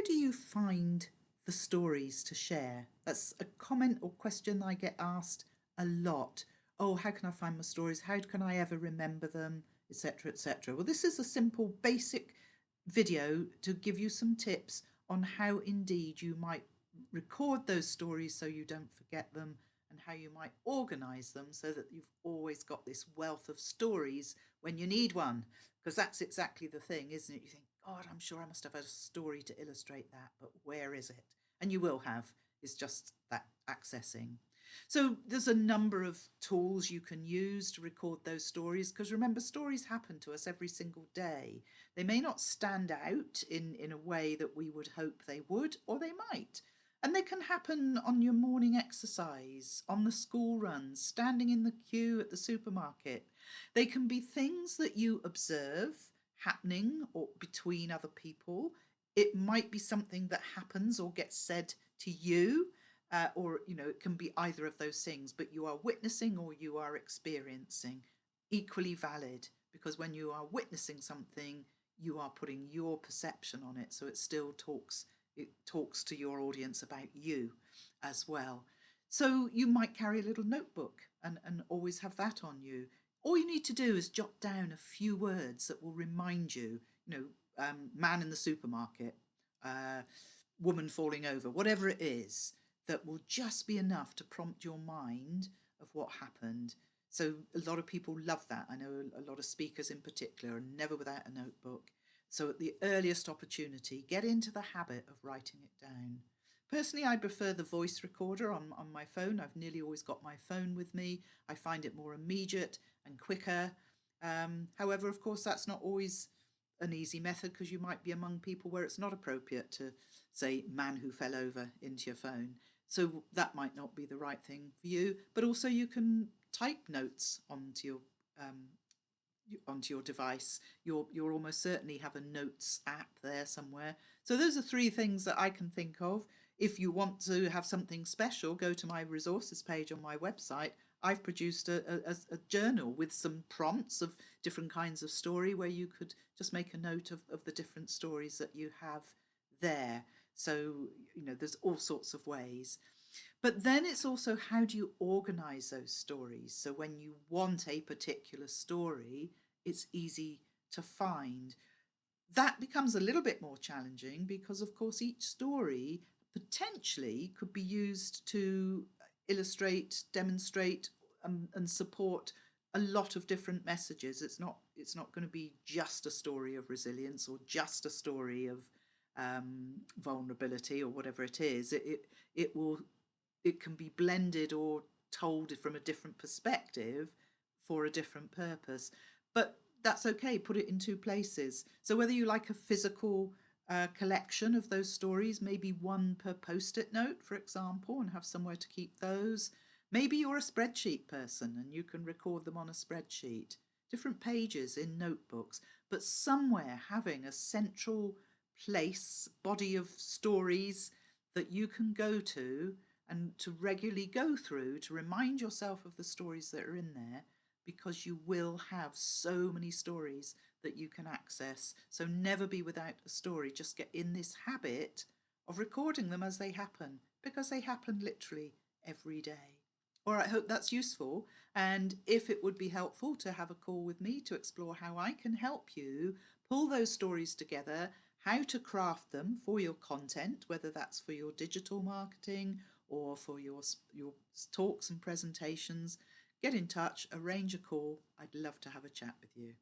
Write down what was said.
do you find the stories to share? That's a comment or question I get asked a lot. Oh, how can I find my stories? How can I ever remember them? Etc. etc. Well, this is a simple, basic video to give you some tips on how indeed you might record those stories so you don't forget them, and how you might organise them so that you've always got this wealth of stories when you need one. Because that's exactly the thing, isn't it? You think, God, I'm sure I must have had a story to illustrate that, but where is it? And you will have. It's just that accessing. So there's a number of tools you can use to record those stories, because remember, stories happen to us every single day. They may not stand out in a way that we would hope they would, or they might. And they can happen on your morning exercise, on the school run, standing in the queue at the supermarket. They can be things that you observe happening or between other people. It might be something that happens or gets said to you, or it can be either of those things, but you are witnessing or you are experiencing. Equally valid, because when you are witnessing something, you are putting your perception on it, so it talks to your audience about you as well. So you might carry a little notebook and always have that on you. All you need to do is jot down a few words that will remind you, man in the supermarket, woman falling over, whatever it is, that will just be enough to prompt your mind of what happened. So a lot of people love that. I know a lot of speakers in particular are never without a notebook. So at the earliest opportunity, get into the habit of writing it down. Personally, I prefer the voice recorder on my phone. I've nearly always got my phone with me. I find it more immediate and quicker. However, of course, that's not always an easy method, because you might be among people where it's not appropriate to say man who fell over into your phone. So that might not be the right thing for you. But also you can type notes onto your device. You'll almost certainly have a notes app there somewhere. So those are three things that I can think of. If you want to have something special, go to my resources page on my website. I've produced a journal with some prompts of different kinds of story, where you could just make a note of the different stories that you have there. So, there's all sorts of ways. But then it's also, how do you organise those stories? So when you want a particular story, it's easy to find. That becomes a little bit more challenging, because, of course, each story potentially could be used to illustrate, demonstrate, and support a lot of different messages. It's not going to be just a story of resilience or just a story of vulnerability or whatever it is. It can be blended or told from a different perspective for a different purpose. But that's okay, put it in two places. So whether you like a physical collection of those stories, maybe one per post-it note, for example, and have somewhere to keep those. Maybe you're a spreadsheet person and you can record them on a spreadsheet, different pages in notebooks, but somewhere having a central place, body of stories that you can go to and to regularly go through to remind yourself of the stories that are in there, because you will have so many stories that you can access. So never be without a story. Just get in this habit of recording them as they happen, because they happen literally every day. All right, I hope that's useful. And if it would be helpful to have a call with me to explore how I can help you pull those stories together, how to craft them for your content, whether that's for your digital marketing or for your talks and presentations, get in touch, arrange a call. I'd love to have a chat with you.